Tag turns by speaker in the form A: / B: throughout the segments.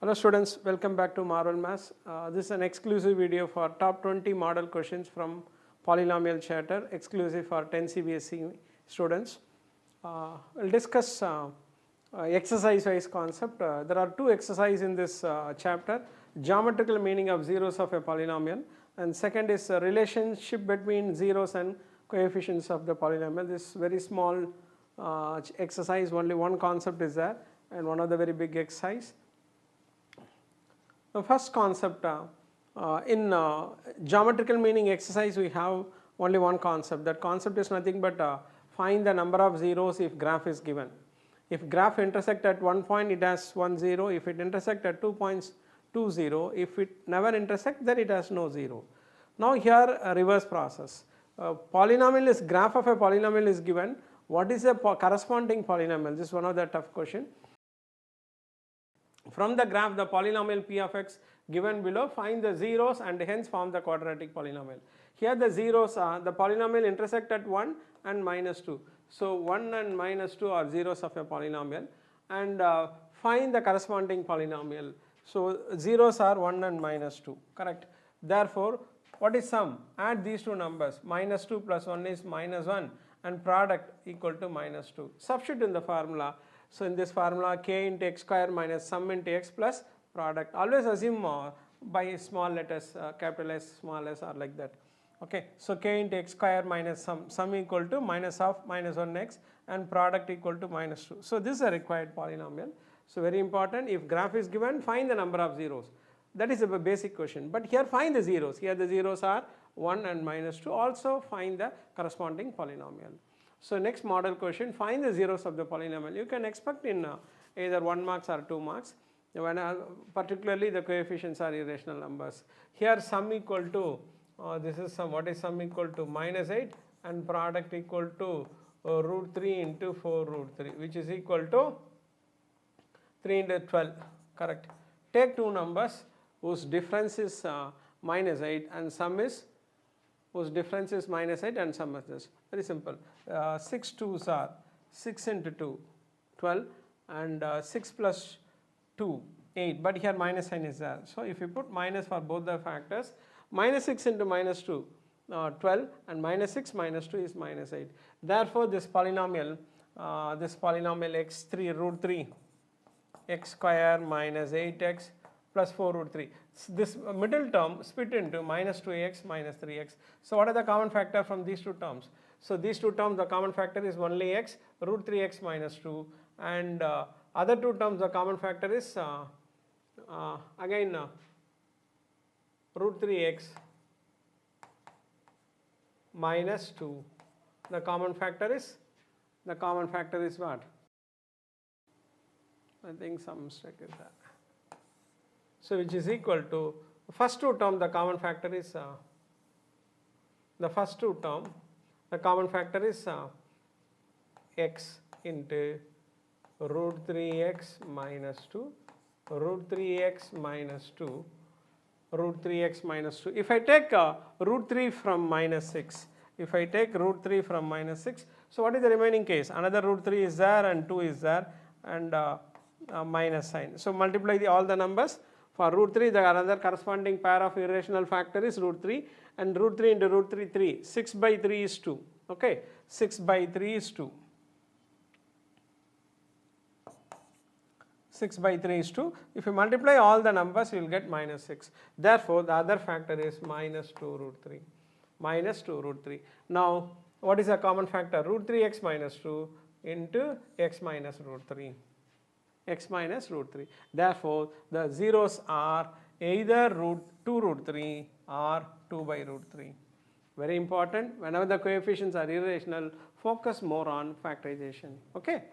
A: Hello students, welcome back to Marvel Maths. This is an exclusive video for top 20 model questions from polynomial chatter, exclusive for 10 CBSE students. We'll discuss exercise-wise concept. There are two exercises in this chapter: geometrical meaning of zeros of a polynomial, and second is relationship between zeros and coefficients of the polynomial. This very small exercise, only one concept is there, and one of the very big exercise. The first concept in geometrical meaning exercise, we have only one concept. That concept is nothing but find the number of zeros if graph is given. If graph intersect at one point, it has 1 0. If it intersect at 2 points, 2 0. If it never intersect, then it has no 0. Now here a reverse process. Polynomial is graph of a polynomial is given. What is a corresponding polynomial? This is one of the tough question. From the graph, the polynomial p of x given below, find the zeros and hence form the quadratic polynomial. Here the zeros are, the polynomial intersect at 1 and minus 2. So 1 and minus 2 are zeros of a polynomial, and find the corresponding polynomial. So zeros are 1 and minus 2, correct. Therefore, what is sum? Add these two numbers, minus 2 plus 1 is minus 1, and product equal to minus 2. Substitute in the formula. So in this formula, k into x square minus sum into x plus product. Always assume by small letters, capital S, small s, or like that. Okay, so k into x square minus sum equal to minus of minus 1x, and product equal to minus 2. So this is a required polynomial. So very important, if graph is given, find the number of zeros. That is a basic question. But here find the zeros. Here the zeros are 1 and minus 2. Also find the corresponding polynomial. So next model question, find the zeros of the polynomial. You can expect in either 1 marks or 2 marks, when particularly the coefficients are irrational numbers. Here sum equal to, this is sum, what is sum equal to? Minus 8, and product equal to root 3 into 4 root 3, which is equal to 3 into 12, correct. Take two numbers whose difference is minus 8 and sum is, whose difference is minus 8 and sum is this. Very simple. 6 2s are 6 into 2, 12, and 6 plus 2, 8, but here minus sign is there. So if you put minus for both the factors, minus 6 into minus 2, 12, and minus 6 minus 2 is minus 8. Therefore this polynomial x3 root 3 x square minus 8x plus 4 root 3. This middle term split into minus 2x minus 3x. So what are the common factor from these two terms? So these two terms, the common factor is only x, root 3x minus 2, and other two terms, the common factor is again root 3x minus 2. The common factor is what? I think some mistake is there. So which is equal to the first two term, the common factor is x into root 3x minus 2, root 3x minus 2, root 3x minus 2. If I take root 3 from minus 6, so what is the remaining case? Another root 3 is there and 2 is there, and minus sign. So multiply all the numbers. For root 3, the another corresponding pair of irrational factor is root 3, and root 3 into root 3, 3. 6 by 3 is 2. Okay, 6 by 3 is 2. 6 by 3 is 2. If you multiply all the numbers, you will get minus 6. Therefore, the other factor is minus 2 root 3. Minus 2 root 3. Now, what is the common factor? Root 3x minus 2 into x minus root 3. X minus root 3. Therefore, the zeros are either root 2 root 3 or 2 by root 3. Very important. Whenever the coefficients are irrational, focus more on factorization. Okay.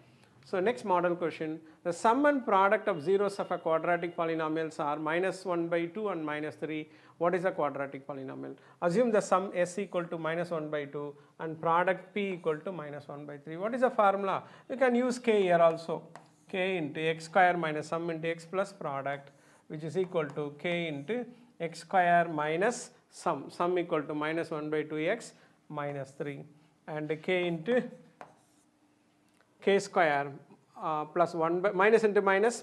A: So next model question, the sum and product of zeros of a quadratic polynomials are minus 1 by 2 and minus 3. What is a quadratic polynomial? Assume the sum s equal to minus 1 by 2 and product p equal to minus 1 by 3. What is the formula? You can use k here also. K into x square minus sum into x plus product, which is equal to k into x square minus sum equal to minus 1 by 2x minus 3, and k into k square plus 1 by minus into minus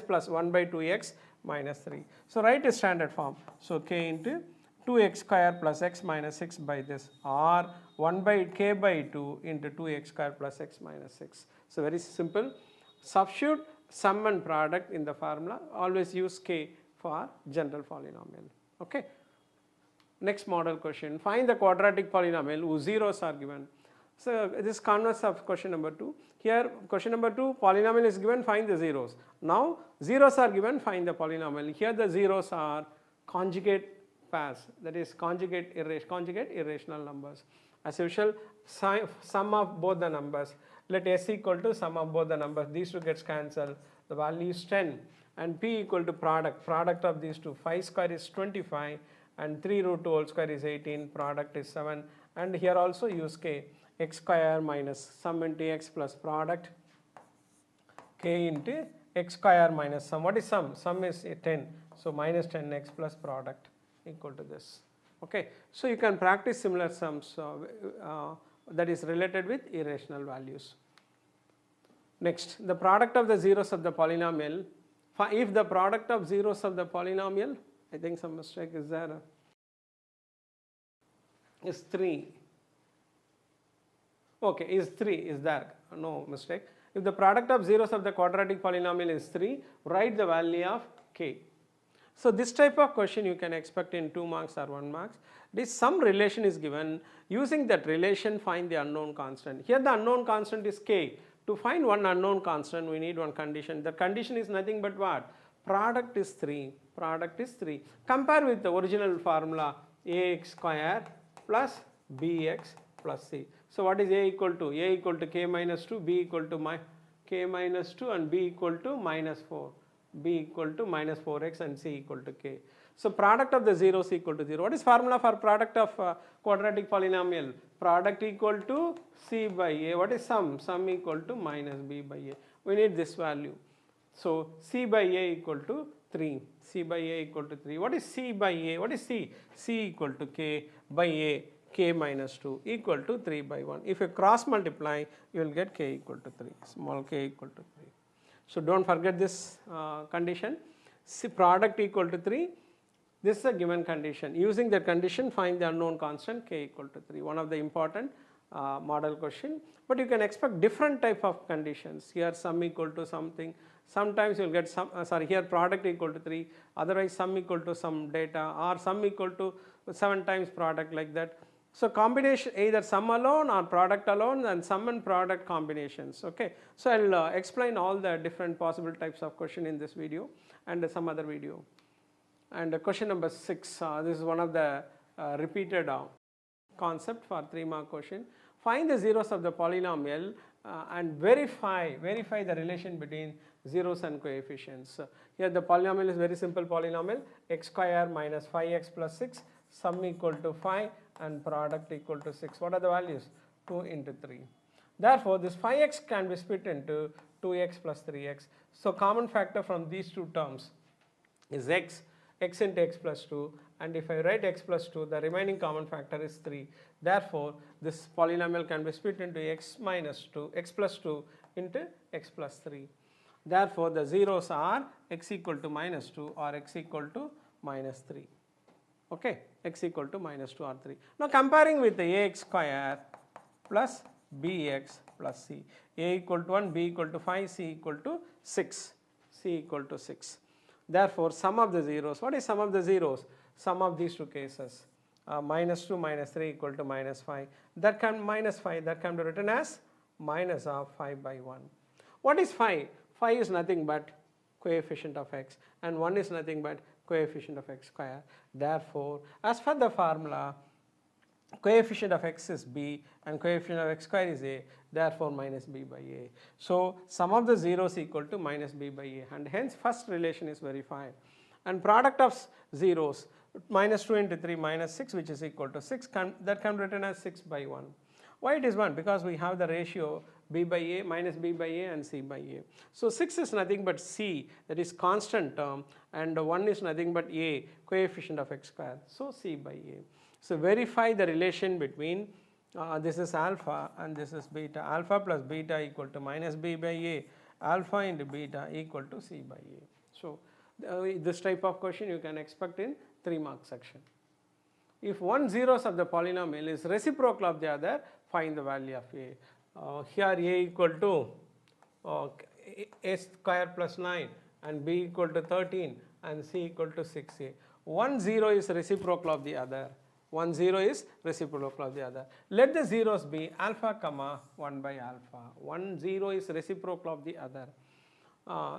A: plus 1 by 2x minus 3. So write a standard form. So k into 2x square plus x minus 6 by this, or 1 by k by 2 into 2x square plus x minus 6. So very simple. Substitute sum and product in the formula. Always use k for general polynomial. Okay. Next model question. Find the quadratic polynomial whose zeros are given. So this is converse of question number 2. Here question number 2, polynomial is given, find the zeros. Now zeros are given, find the polynomial. Here the zeros are conjugate pairs, that is conjugate irrational numbers. As usual, sum of both the numbers. Let s equal to sum of both the numbers. These two gets cancelled. The value is 10, and p equal to product of these two. 5 square is 25 and 3 root 2 whole square is 18. Product is 7, and here also use k. X square minus sum into x plus product, k into x square minus sum. What is sum? Sum is 10. So minus 10x plus product equal to this. Okay. So you can practice similar sums that is related with irrational values. Next, the product of the zeros of the polynomial. If the product of zeros of the polynomial, I think some mistake is there, is 3. Okay, is 3 is there, no mistake. If the product of zeros of the quadratic polynomial is 3, write the value of k. So this type of question you can expect in 2 marks or 1 marks. This some relation is given. Using that relation, find the unknown constant. Here the unknown constant is k. To find one unknown constant, we need one condition. The condition is nothing but what? Product is 3. Product is 3. Compare with the original formula, ax square plus bx plus c. So what is a equal to? A equal to k minus 2, b equal to k minus 2, and b equal to minus 4. b equal to minus 4x and c equal to k. So product of the zeros equal to 0. What is formula for product of quadratic polynomial? Product equal to c by a. What is sum? Sum equal to minus b by a. We need this value. So c by a equal to 3. c by a equal to 3. What is c by a? What is c? c equal to k by a, k minus 2 equal to 3 by 1. If you cross multiply, you will get k equal to 3. Small k equal to 3. So don't forget this condition. C product equal to 3. This is a given condition. Using that condition, find the unknown constant k equal to 3. One of the important model question. But you can expect different type of conditions. Here sum equal to something. Sometimes you will get here product equal to 3. Otherwise sum equal to some data, or sum equal to 7 times product, like that. So combination, either sum alone or product alone, and sum and product combinations. Okay. So I'll explain all the different possible types of question in this video and some other video. And question number 6, this is one of the repeated concept for 3-mark question. Find the zeros of the polynomial and verify the relation between zeros and coefficients. Here the polynomial is very simple polynomial, x square minus 5x plus 6, sum equal to 5 and product equal to 6. What are the values? 2 into 3. Therefore, this 5x can be split into 2x plus 3x. So common factor from these two terms is x into x plus 2, and if I write x plus 2, the remaining common factor is 3. Therefore, this polynomial can be split into x plus 2 into x plus 3. Therefore, the zeros are x equal to minus 2 or x equal to minus 3. Okay, x equal to minus 2 or 3. Now comparing with the ax square plus bx plus c. A equal to 1, b equal to 5, c equal to 6. c equal to 6. Therefore, sum of the zeros. What is sum of the zeros? Sum of these two cases. Minus 2 minus 3 equal to minus 5. That can minus 5. That can be written as minus of 5 by 1. What is 5? 5 is nothing but coefficient of x, and 1 is nothing but coefficient of x square. Therefore, as per the formula, coefficient of x is b and coefficient of x square is a. Therefore, minus b by a. So sum of the zeros equal to minus b by a, and hence first relation is verified. And product of zeros, minus 2 into 3 minus 6, which is equal to 6, that can be written as 6 by 1. Why it is 1? Because we have the ratio b by a minus b by a and c by a. So 6 is nothing but c, that is constant term, and 1 is nothing but a, coefficient of x square. So c by a. So verify the relation between this is alpha and this is beta. Alpha plus beta equal to minus b by a, alpha into beta equal to c by a. So this type of question you can expect in 3-mark section. If one zeros of the polynomial is reciprocal of the other, find the value of a. Here a equal to a square plus 9 and b equal to 13 and c equal to 6a. One zero is reciprocal of the other. One zero is reciprocal of the other. Let the zeros be alpha comma 1 by alpha. One zero is reciprocal of the other.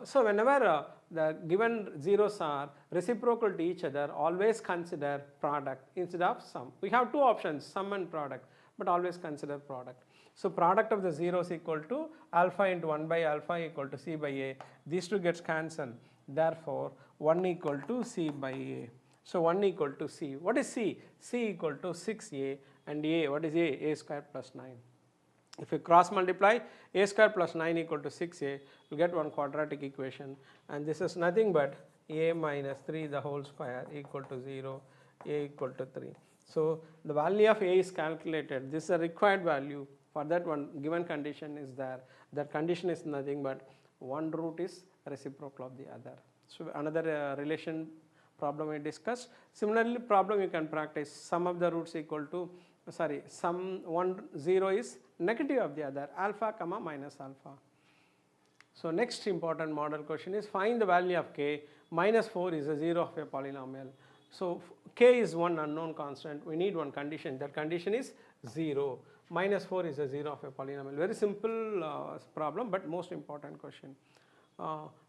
A: So whenever the given zeros are reciprocal to each other, always consider product instead of sum. We have two options, sum and product, but always consider product. So product of the zeros equal to alpha into 1 by alpha equal to c by a. These two gets cancelled. Therefore 1 equal to c by a. So 1 equal to c. What is c? c equal to 6a, and a, what is a square plus 9. If you cross multiply a square plus 9 equal to 6a, you get one quadratic equation, and this is nothing but a minus 3 the whole square equal to 0, a equal to 3. So the value of a is calculated. This is a required value. For that one given condition is there. That condition is nothing but one root is reciprocal of the other. So another relation problem we discussed. Similarly, problem you can practice, sum of the roots equal to, sum 1 0 is negative of the other, alpha comma minus alpha. So next important model question is find the value of k. Minus 4 is a 0 of a polynomial. So k is one unknown constant. We need one condition. That condition is 0. Minus 4 is a 0 of a polynomial. Very simple problem, but most important question.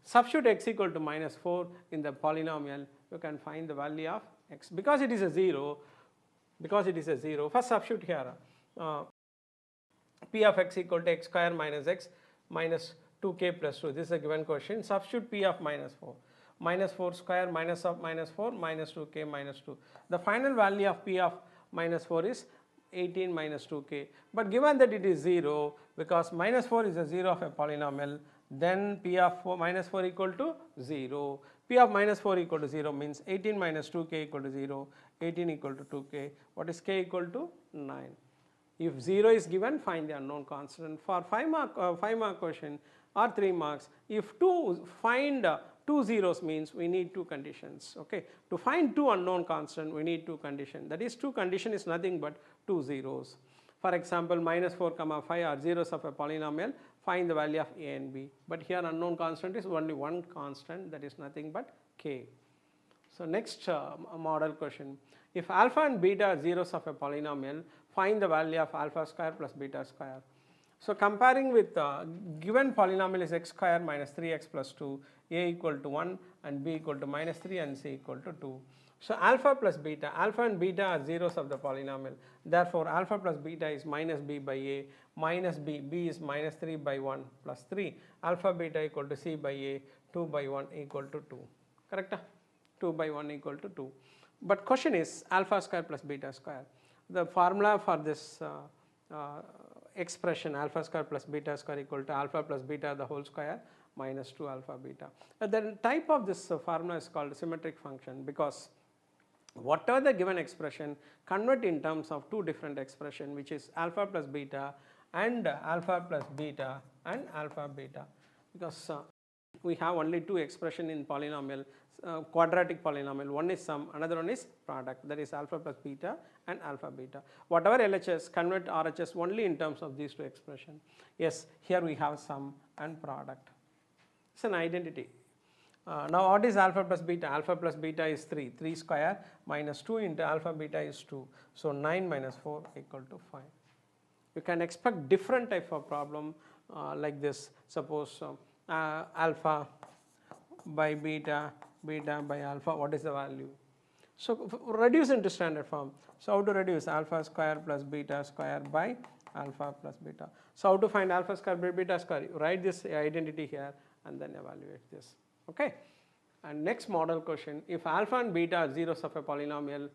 A: Substitute x equal to minus 4 in the polynomial, you can find the value of x. Because it is a 0, first substitute here, p of x equal to x square minus x minus 2k plus 2. This is a given question. Substitute p of minus 4. Minus 4 square minus of minus 4 minus 2k minus 2. The final value of p of minus 4 is 18 minus 2k. But given that it is 0, because minus 4 is a 0 of a polynomial, then p of minus 4 equal to 0. P of minus 4 equal to 0 means 18 minus 2k equal to 0, 18 equal to 2k. What is k equal to? 9. If 0 is given, find the unknown constant. For 5-mark question or 3 marks, if find two zeros means we need two conditions. Okay, to find two unknown constant, we need two conditions. That is, two condition is nothing but two zeros. For example, minus 4 comma 5 are zeros of a polynomial. Find the value of a and b. But here unknown constant is only one constant, that is nothing but k. So next model question. If alpha and beta are zeros of a polynomial, find the value of alpha square plus beta square. So comparing with given polynomial is x square minus 3x plus 2, a equal to 1 and b equal to minus 3 and c equal to 2. So alpha plus beta, alpha and beta are zeros of the polynomial. Therefore alpha plus beta is minus b by a, minus b, b is minus 3 by 1 plus 3. Alpha beta equal to c by a, 2 by 1 equal to 2. Correct? 2 by 1 equal to 2. But question is alpha square plus beta square. The formula for this expression alpha square plus beta square equal to alpha plus beta the whole square minus 2 alpha beta. The type of this formula is called symmetric function, because whatever the given expression, convert in terms of two different expression, which is alpha plus beta and alpha plus beta and alpha beta, because we have only two expression in polynomial, quadratic polynomial. One is sum, another one is product, that is alpha plus beta and alpha beta. Whatever LHS, convert RHS only in terms of these two expression. Yes, here we have sum and product. It's an identity. Now what is alpha plus beta? Alpha plus beta is 3. 3 square minus 2 into alpha beta is 2. So 9 minus 4 equal to 5. You can expect different type of problem like this. Suppose alpha by beta, beta by alpha, what is the value? So reduce into standard form. So how to reduce? Alpha square plus beta square by alpha plus beta. So how to find alpha square by beta square? You write this identity here and then evaluate this. Okay. And next model question, if alpha and beta are zeros of a polynomial,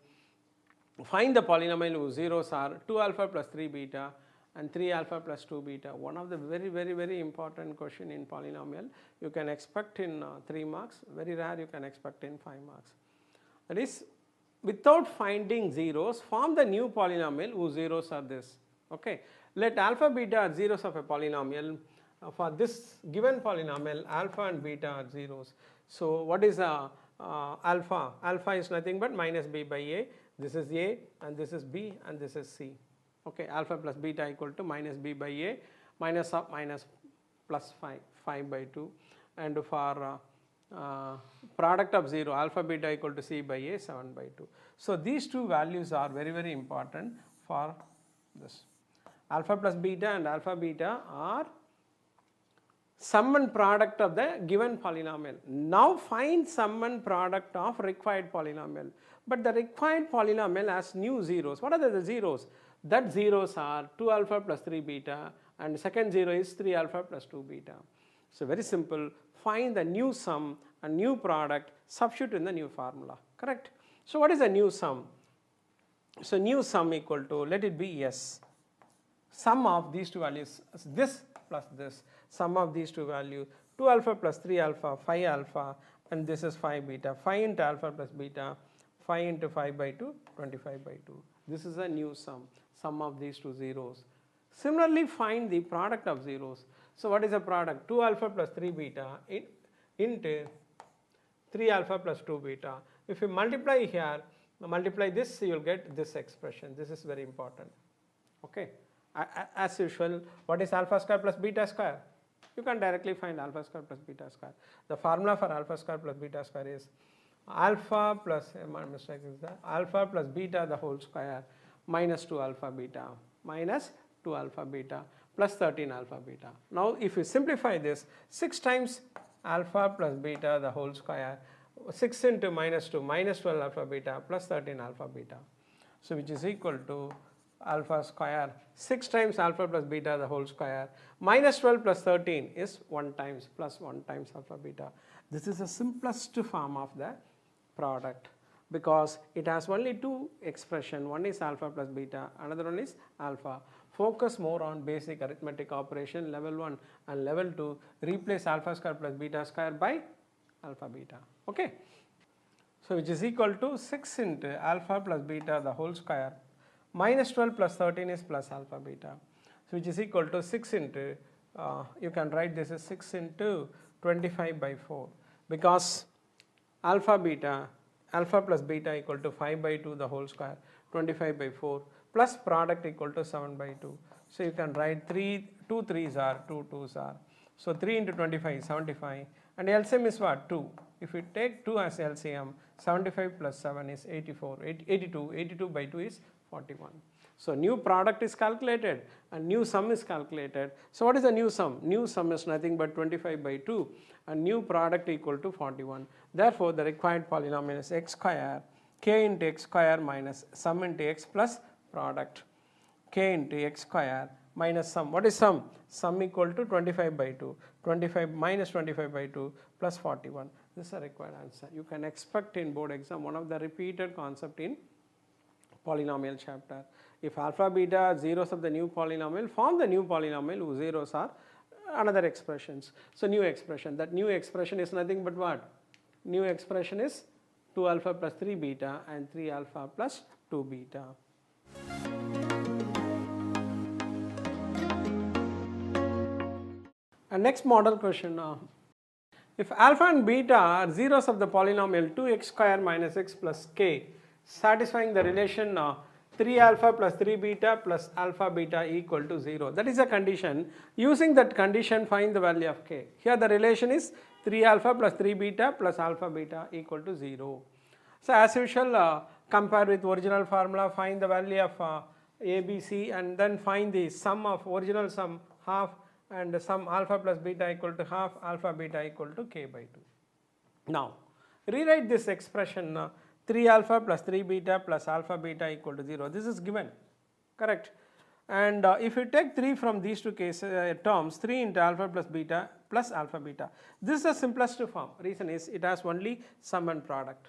A: find the polynomial whose zeros are 2 alpha plus 3 beta and 3 alpha plus 2 beta. One of the very important question in polynomial you can expect in 3 marks, very rare you can expect in 5 marks. That is, without finding zeros, form the new polynomial whose zeros are this. Okay, let alpha beta are zeros of a polynomial. For this given polynomial, alpha and beta are zeros. So what is alpha? Alpha is nothing but minus b by a. This is a and this is b and this is c. Okay, alpha plus beta equal to minus b by a minus of minus plus 5 by 2, and for product of 0, alpha beta equal to c by a 7 by 2. So these two values are very important for this. Alpha plus beta and alpha beta are sum and product of the given polynomial. Now find sum and product of required polynomial. But the required polynomial has new zeros. What are the zeros? That zeros are 2 alpha plus 3 beta, and second zero is 3 alpha plus 2 beta. So very simple, find the new sum and new product, substitute in the new formula, correct? So what is the new sum? So new sum equal to, let it be S. Sum of these two values, this plus this, sum of these two values, 2 alpha plus 3 alpha, 5 alpha, and this is 5 beta. 5 into alpha plus beta, 5 into 5 by 2, 25 by 2. This is a new sum of these two zeros. Similarly, find the product of zeros. So what is the product? 2 alpha plus 3 beta into 3 alpha plus 2 beta. If you multiply here, multiply this, you will get this expression. This is very important. Okay. As usual, what is alpha square plus beta square? You can directly find alpha square plus beta square. The formula for alpha square plus beta square is alpha plus, my mistake is that, alpha plus beta the whole square minus 2 alpha beta minus 2 alpha beta plus 13 alpha beta. Now if you simplify this, 6 times alpha plus beta the whole square, 6 into minus 2 minus 12 alpha beta plus 13 alpha beta. So which is equal to alpha square 6 times alpha plus beta the whole square minus 12 plus 13 is 1 times plus 1 times alpha beta. This is the simplest form of the product because it has only two expressions. One is alpha plus beta, another one is alpha. Focus more on basic arithmetic operation level 1 and level 2. Replace alpha square plus beta square by alpha beta. Okay. So which is equal to 6 into alpha plus beta the whole square minus 12 plus 13 is plus alpha beta. So which is equal to 6 into, you can write this as 6 into 25 by 4 because alpha plus beta equal to 5 by 2 the whole square, 25 by 4 plus product equal to 7 by 2. So you can write 2 3s are 2 2s are. So 3 into 25 is 75 and LCM is what? 2. If you take 2 as LCM, 75 plus 7 is 82, 82 by 2 is 41. So new product is calculated and new sum is calculated. So what is the new sum? New sum is nothing but 25 by 2 and new product equal to 41. Therefore the required polynomial is x square, k into x square minus sum into x plus product, k into x square minus sum. What is sum? Sum equal to 25 by 2, 25 minus 25 by 2 plus 41. This is a required answer. You can expect in board exam one of the repeated concept in polynomial chapter. If alpha beta are zeros of the new polynomial, form the new polynomial whose zeros are another expressions. So new expression, that new expression is nothing but what? New expression is 2 alpha plus 3 beta and 3 alpha plus 2 beta. And next model question. If alpha and beta are zeros of the polynomial 2x square minus x plus k, satisfying the relation 3 alpha plus 3 beta plus alpha beta equal to 0. That is a condition. Using that condition, find the value of k. Here the relation is 3 alpha plus 3 beta plus alpha beta equal to 0. So as usual, compare with original formula, find the value of a, b, c, and then find the sum of original sum half and the sum alpha plus beta equal to half, alpha beta equal to k by 2. Now rewrite this expression 3 alpha plus 3 beta plus alpha beta equal to 0. This is given, correct? And if you take 3 from these two cases terms, 3 into alpha plus beta plus alpha beta, this is the simplest form. Reason is it has only sum and product.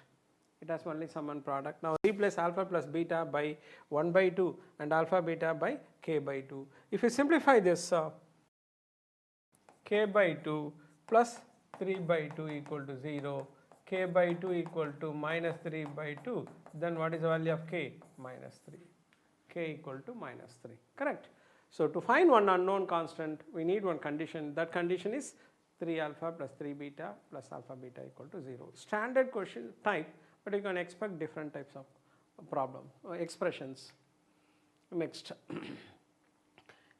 A: It has only sum and product. Now replace alpha plus beta by 1 by 2 and alpha beta by k by 2. If you simplify this, k by 2 plus 3 by 2 equal to 0, k by 2 equal to minus 3 by 2, then what is the value of k? Minus 3. k equal to minus 3, correct? So to find one unknown constant, we need one condition. That condition is 3 alpha plus 3 beta plus alpha beta equal to 0. Standard question type, but you can expect different types of problem expressions. Next,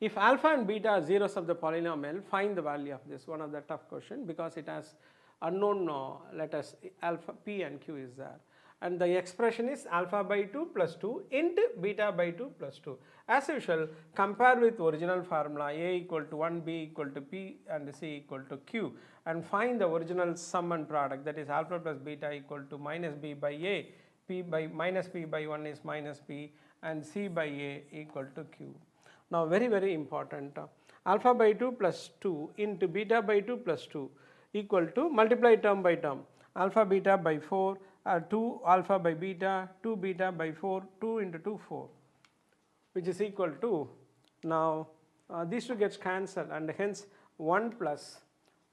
A: if alpha and beta are zeros of the polynomial, find the value of this. One of the tough question because it has unknown letters alpha, p and q is there. And the expression is alpha by 2 plus 2 into beta by 2 plus 2. As usual, compare with original formula a equal to 1, b equal to p and c equal to q, and find the original sum and product, that is alpha plus beta equal to minus b by a, p by minus p by 1 is minus p, and c by a equal to q. Now very important, alpha by 2 plus 2 into beta by 2 plus 2 equal to, multiply term by term, alpha beta by 4, 2 alpha by beta, 2 beta by 4, 2 into 2 4, which is equal to, now these two gets cancelled and hence 1 plus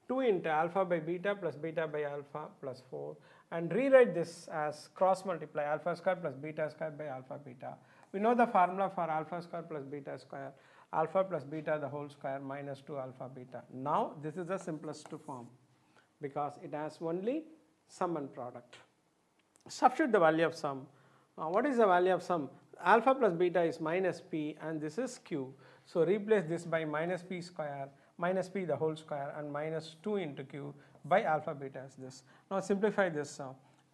A: 2 into alpha by beta plus beta by alpha plus 4, and rewrite this as cross multiply alpha square plus beta square by alpha beta. We know the formula for alpha square plus beta square, alpha plus beta the whole square minus 2 alpha beta. Now this is the simplest form because it has only sum and product. Substitute the value of sum. What is the value of sum? Alpha plus beta is minus p and this is q. So replace this by minus p square, minus p the whole square, and minus 2 into q by alpha beta is this. Now simplify this,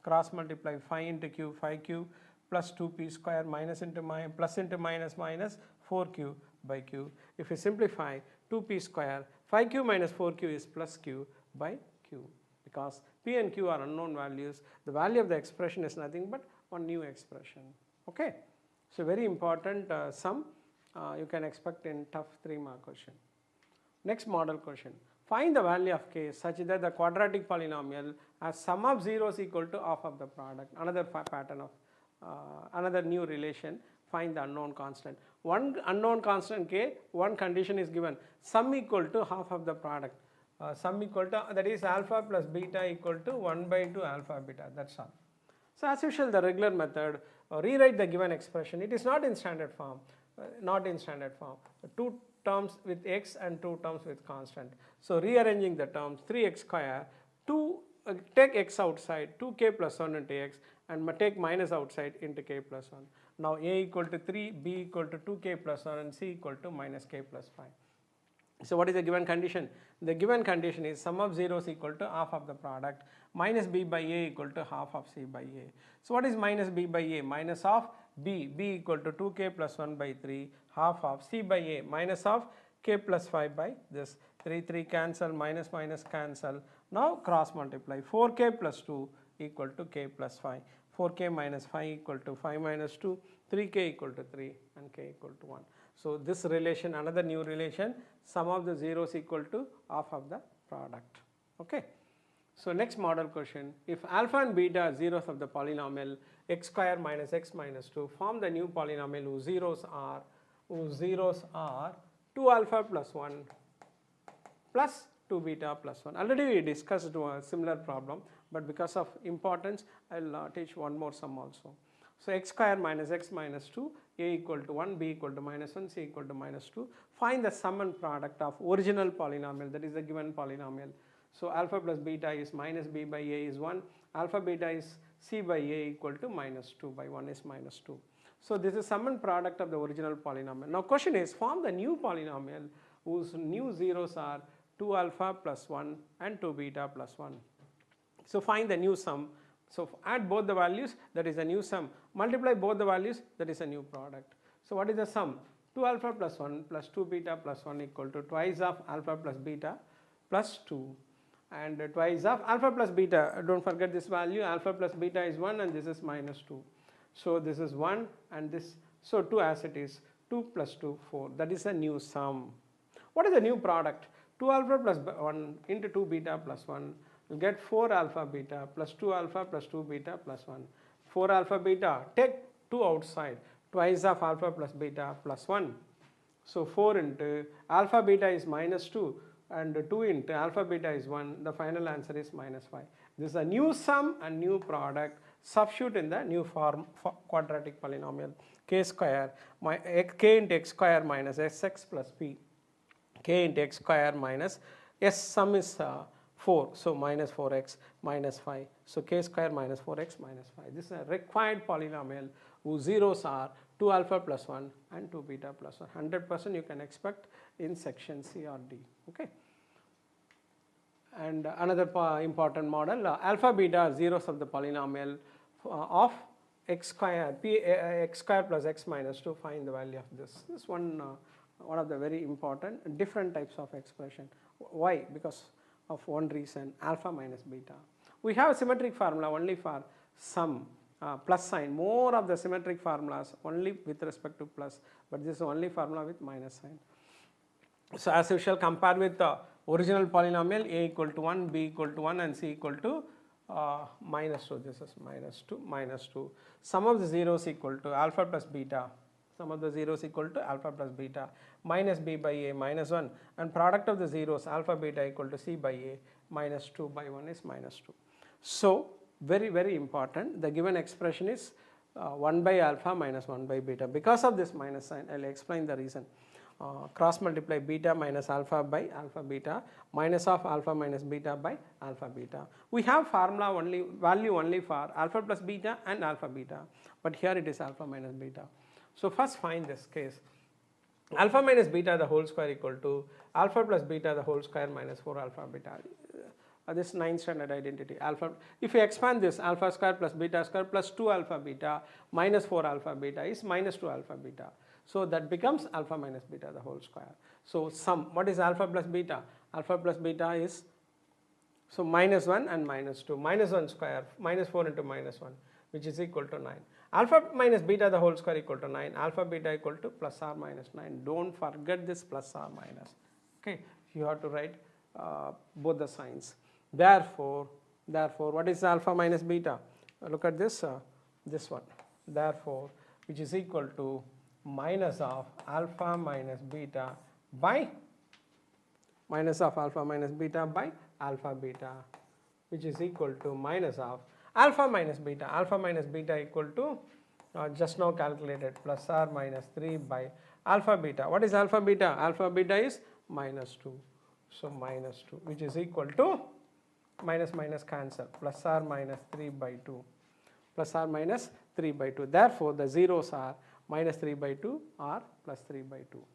A: cross multiply 5 into q, 5q plus 2p square minus into minus, plus into minus minus 4q by q. If you simplify 2p square, 5q minus 4q is plus q by q. Because p and q are unknown values, the value of the expression is nothing but one new expression. Okay, so very important sum you can expect in tough 3-mark question. Next model question, find the value of k such that the quadratic polynomial has sum of zeros equal to half of the product. Another pattern of another new relation, find the unknown constant. One unknown constant k, one condition is given, sum equal to half of the product. Sum equal to, that is alpha plus beta equal to 1 by 2 alpha beta, that's all. So as usual, the regular method, rewrite the given expression. It is not in standard form, two terms with x and two terms with constant. So rearranging the terms, 3x square, take x outside, 2k plus 1 into x, and take minus outside into k plus 1. Now a equal to 3, b equal to 2k plus 1, and c equal to minus k plus 5. So what is the given condition? The given condition is sum of zeros equal to half of the product, minus b by a equal to half of c by a. So what is minus b by a? Minus of b equal to 2k plus 1 by 3, half of c by a, minus of k plus 5 by this, 3 cancel, minus minus cancel. Now cross multiply, 4k plus 2 equal to k plus 5, 4k minus 5 equal to 5 minus 2, 3k equal to 3, and k equal to 1. So this relation, another new relation, sum of the zeros equal to half of the product. Okay. So next model question, if alpha and beta are zeros of the polynomial x square minus x minus 2, form the new polynomial whose zeros are 2 alpha plus 1 plus 2 beta plus 1. Already we discussed a similar problem, but because of importance, I will teach one more sum also. So x square minus x minus 2, a equal to 1, b equal to minus 1, c equal to minus 2. Find the sum and product of original polynomial, that is the given polynomial. So alpha plus beta is minus b by a is 1, alpha beta is c by a equal to minus 2 by 1 is minus 2. So this is sum and product of the original polynomial. Now question is, form the new polynomial whose new zeros are 2 alpha plus 1 and 2 beta plus 1. So find the new sum. So add both the values, that is a new sum. Multiply both the values, that is a new product. So what is the sum? 2 alpha plus 1 plus 2 beta plus 1 equal to twice of alpha plus beta plus 2. And twice of alpha plus beta, don't forget this value, alpha plus beta is 1 and this is minus 2. So this is 1 and this, so 2 as it is, 2 plus 2, 4. That is a new sum. What is the new product? 2 alpha plus 1 into 2 beta plus 1. You get 4 alpha beta plus 2 alpha plus 2 beta plus 1. 4 alpha beta, take 2 outside, twice of alpha plus beta plus 1. So 4 into alpha beta is minus 2 and 2 into alpha beta is 1. The final answer is minus 5. This is a new sum and new product. substitute in the new form for quadratic polynomial k square k into x square minus sx plus p, k into x square minus s sum is 4, so minus 4x minus 5, so k square minus 4x minus 5. This is a required polynomial whose zeros are 2 alpha plus 1 and 2 beta plus 1. 100% you can expect in section C or D. Okay. And another important model, alpha beta are zeros of the polynomial of x square x square plus x minus 2. Find the value of this. This one of the very important different types of expression. Why? Because of one reason, alpha minus beta. We have a symmetric formula only for sum, plus sign. More of the symmetric formulas only with respect to plus, but this is only formula with minus sign. So as usual, compare with the original polynomial a equal to 1, b equal to 1 and c equal to minus 2. This is minus 2, minus 2. Sum of the zeros equal to alpha plus beta. Sum of the zeros equal to alpha plus beta minus b by a minus 1, and product of the zeros alpha beta equal to c by a minus 2 by 1 is minus 2. So very important, the given expression is 1 by alpha minus 1 by beta. Because of this minus sign, I will explain the reason. Cross multiply beta minus alpha by alpha beta minus of alpha minus beta by alpha beta. We have formula only, value only for alpha plus beta and alpha beta, but here it is alpha minus beta. So first find this case. Alpha minus beta the whole square equal to alpha plus beta the whole square minus 4 alpha beta. This 9th standard identity. Alpha, if you expand this, alpha square plus beta square plus 2 alpha beta minus 4 alpha beta is minus 2 alpha beta. So that becomes alpha minus beta the whole square. So sum, what is alpha plus beta? Alpha plus beta is, so minus 1 and minus 2, minus 1 square, minus 4 into minus 1, which is equal to 9. Alpha minus beta the whole square equal to 9, alpha beta equal to plus or minus 9. Don't forget this plus or minus. Okay, you have to write both the signs. Therefore, what is alpha minus beta? Look at this, this one. Therefore, which is equal to minus of alpha minus beta by alpha beta, which is equal to minus of alpha minus beta equal to just now calculated plus or minus 3 by alpha beta. What is alpha beta? Alpha beta is minus 2. So minus 2, which is equal to minus minus cancel, plus or minus 3 by 2, plus or minus 3 by 2. Therefore, the zeros are minus 3 by 2 or plus 3 by 2.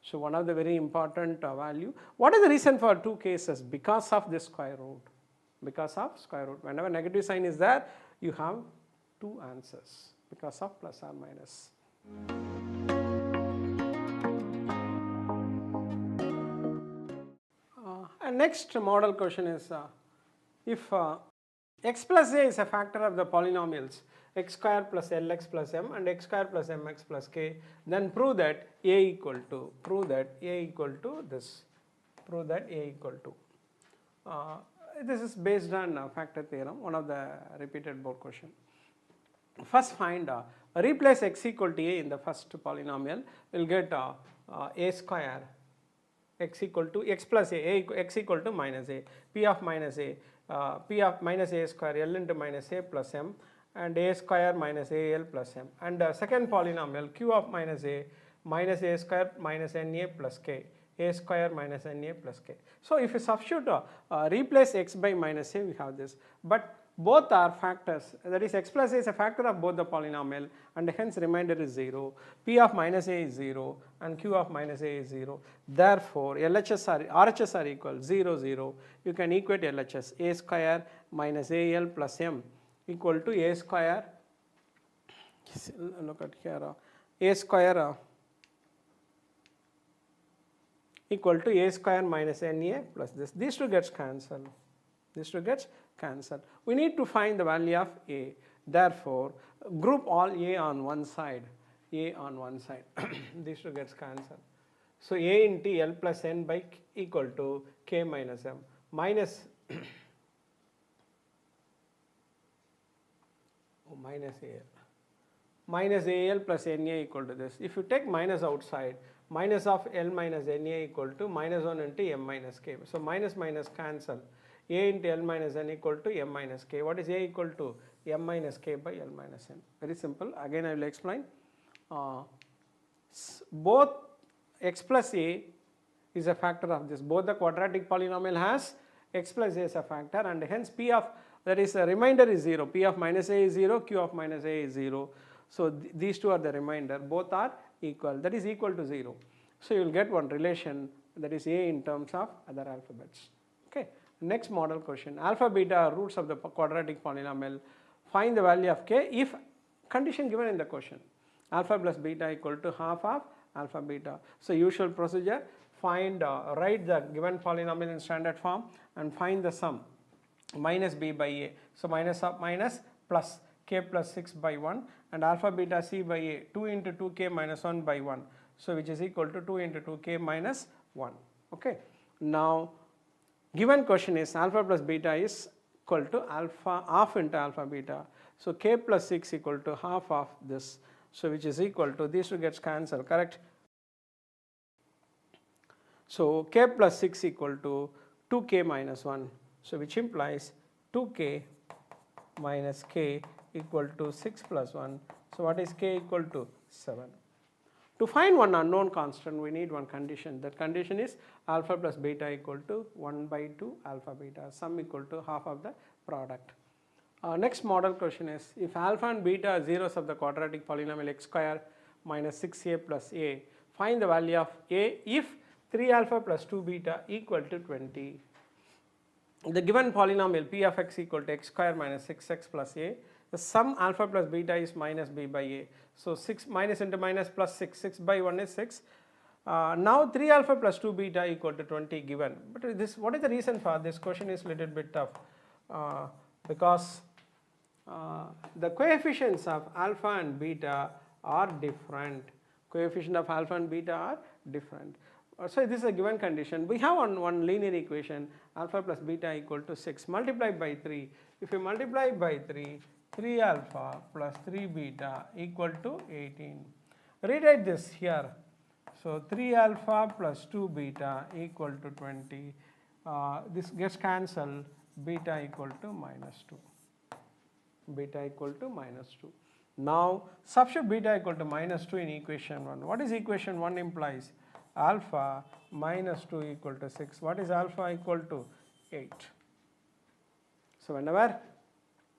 A: So one of the very important value. What is the reason for two cases? Because of this square root. Because of square root. Whenever negative sign is there, you have two answers because of plus or minus. And next model question is, if x plus a is a factor of the polynomials x square plus lx plus m and x square plus mx plus k, then prove that a equal to this. This is based on factor theorem, one of the repeated board question. First find, replace x equal to a in the first polynomial, we'll get a square x equal to x plus a x equal to minus a, p of minus a, p of minus a square l into minus a plus m and a square minus a l plus m, and second polynomial q of minus a square minus na plus k, a square minus na plus k. So if you substitute replace x by minus a, we have this, but both are factors, that is x plus a is a factor of both the polynomial and hence remainder is 0, p of minus a is 0 and q of minus a is 0. Therefore, RHS are equal 0 0. You can equate LHS, a square minus al plus m equal to a square, look at here, a square equal to a square minus na plus this. These two gets cancelled. We need to find the value of a. Therefore, group all a on one side. These two gets cancelled. So a into l plus n by equal to k minus m minus al plus na equal to this. If you take minus outside, minus of l minus na equal to minus 1 into m minus k. So minus minus cancel. a into L minus n equal to m minus k. What is a equal to? M minus k by L minus n. Very simple. Again I will explain. Both x plus a is a factor of this. Both the quadratic polynomial has x plus a as a factor, and hence p of, that is a remainder is 0. P of minus a is 0, q of minus a is 0. So these two are the remainder. Both are equal. That is equal to 0. So you will get one relation, that is a in terms of other alphabets. Okay. Next model question. Alpha beta are roots of the quadratic polynomial. Find the value of k if condition given in the question. Alpha plus beta equal to half of alpha beta. So usual procedure, find, write the given polynomial in standard form and find the sum minus b by a. So minus of minus plus k plus 6 by 1 and alpha beta c by a, 2 into 2k minus 1 by 1. So which is equal to 2 into 2k minus 1. Okay. Now given question is alpha plus beta is equal to alpha half into alpha beta. So k plus 6 equal to half of this. So which is equal to, these two gets cancelled, correct? So k plus 6 equal to 2k minus 1. So which implies 2k minus k equal to 6 plus 1. So what is k equal to? 7. To find one unknown constant, we need one condition. That condition is alpha plus beta equal to 1 by 2 alpha beta, sum equal to half of the product. Next model question is, if alpha and beta are zeros of the quadratic polynomial x square minus 6a plus a, find the value of a if 3 alpha plus 2 beta equal to 20. The given polynomial p of x equal to x square minus 6x plus a, the sum alpha plus beta is minus b by a. So 6 minus into minus plus 6, 6 by 1 is 6. Now 3 alpha plus 2 beta equal to 20 given. But this, what is the reason for this question is little bit tough, because the coefficients of alpha and beta are different. Coefficient of alpha and beta are different. So this is a given condition. We have one linear equation, alpha plus beta equal to 6 multiplied by 3. If you multiply by 3, 3 alpha plus 3 beta equal to 18. Rewrite this here. So 3 alpha plus 2 beta equal to 20. This gets cancelled, beta equal to minus 2. Beta equal to minus 2. Now substitute beta equal to minus 2 in equation 1. What is equation 1 implies? Alpha minus 2 equal to 6. What is alpha equal to? 8. So whenever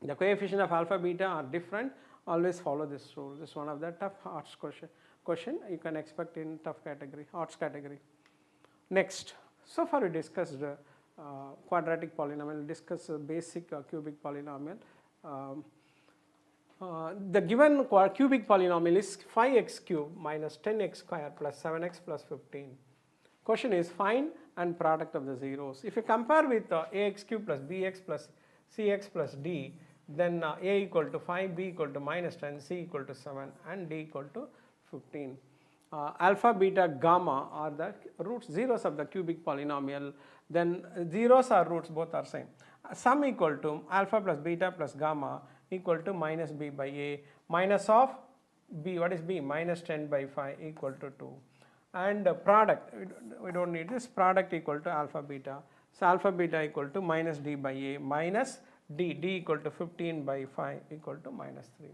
A: the coefficient of alpha beta are different, always follow this rule. This is one of the tough arts question you can expect in tough category, arts category. Next, so far we discussed quadratic polynomial, discussed basic cubic polynomial. The given cubic polynomial is 5x cube minus 10x square plus 7x plus 15. Question is find and product of the zeros. If you compare with ax cube plus bx plus cx plus d, then a equal to 5, b equal to minus 10, c equal to 7 and d equal to 15. Alpha, beta, gamma are the roots, zeros of the cubic polynomial. Then zeros are roots, both are same. Sum equal to alpha plus beta plus gamma equal to minus b by a, minus of b, what is b? Minus 10 by 5 equal to 2. And product, we don't need this, product equal to alpha beta. So alpha beta equal to minus d by a minus d equal to 15 by 5 equal to minus 3.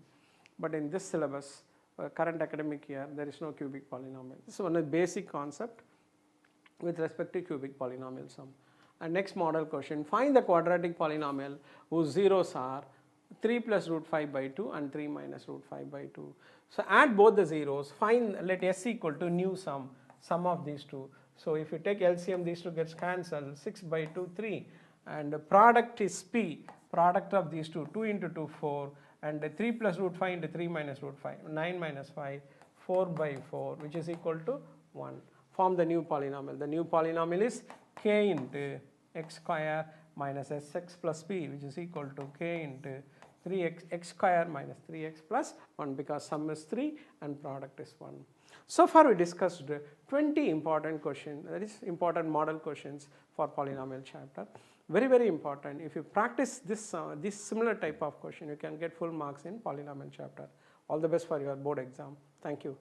A: But in this syllabus, current academic year, there is no cubic polynomial. This is one of the basic concept with respect to cubic polynomial sum. And next model question, find the quadratic polynomial whose zeros are 3 plus root 5 by 2 and 3 minus root 5 by 2. So add both the zeros, find, let s equal to new sum of these two. So if you take LCM, these two gets cancelled, 6 by 2, 3, and the product is p, product of these two, 2 into 2, 4, and 3 plus root 5 into 3 minus root 5, 9 minus 5, 4 by 4, which is equal to 1. Form the new polynomial. The new polynomial is k into x square minus sx plus p, which is equal to k into 3x x square minus 3x plus 1, because sum is 3 and product is 1. So far we discussed 20 important questions, that is important model questions for polynomial chapter. Very, very important. If you practice this similar type of question, you can get full marks in polynomial chapter. All the best for your board exam. Thank you.